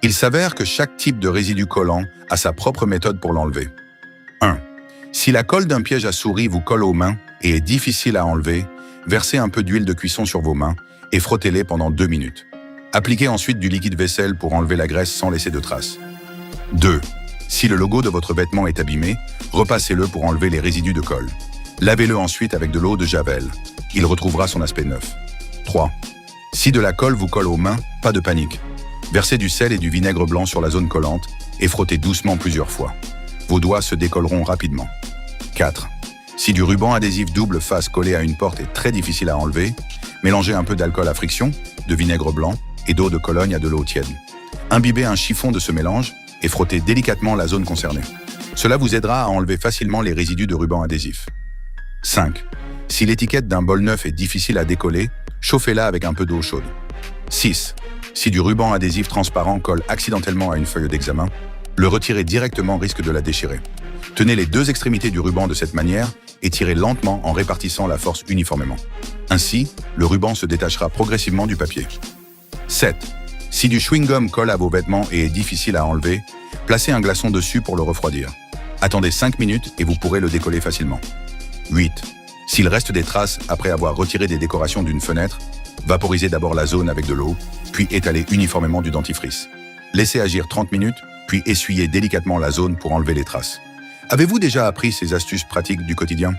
Il s'avère que chaque type de résidu collant a sa propre méthode pour l'enlever. 1. Si la colle d'un piège à souris vous colle aux mains et est difficile à enlever, versez un peu d'huile de cuisson sur vos mains et frottez-les pendant 2 minutes. Appliquez ensuite du liquide vaisselle pour enlever la graisse sans laisser de traces. 2. Si le logo de votre vêtement est abîmé, repassez-le pour enlever les résidus de colle. Lavez-le ensuite avec de l'eau de Javel. Il retrouvera son aspect neuf. 3. Si de la colle vous colle aux mains, pas de panique. Versez du sel et du vinaigre blanc sur la zone collante et frottez doucement plusieurs fois. Vos doigts se décolleront rapidement. 4. Si du ruban adhésif double face collé à une porte est très difficile à enlever, mélangez un peu d'alcool à friction, de vinaigre blanc et d'eau de Cologne à de l'eau tiède. Imbibez un chiffon de ce mélange et frottez délicatement la zone concernée. Cela vous aidera à enlever facilement les résidus de ruban adhésif. 5. Si l'étiquette d'un bol neuf est difficile à décoller, chauffez-la avec un peu d'eau chaude. 6. Si du ruban adhésif transparent colle accidentellement à une feuille d'examen, le retirer directement risque de la déchirer. Tenez les deux extrémités du ruban de cette manière et tirez lentement en répartissant la force uniformément. Ainsi, le ruban se détachera progressivement du papier. 7. Si du chewing-gum colle à vos vêtements et est difficile à enlever, placez un glaçon dessus pour le refroidir. Attendez 5 minutes et vous pourrez le décoller facilement. 8. S'il reste des traces après avoir retiré des décorations d'une fenêtre, vaporisez d'abord la zone avec de l'eau, puis étalez uniformément du dentifrice. Laissez agir 30 minutes, puis essuyez délicatement la zone pour enlever les traces. Avez-vous déjà appris ces astuces pratiques du quotidien ?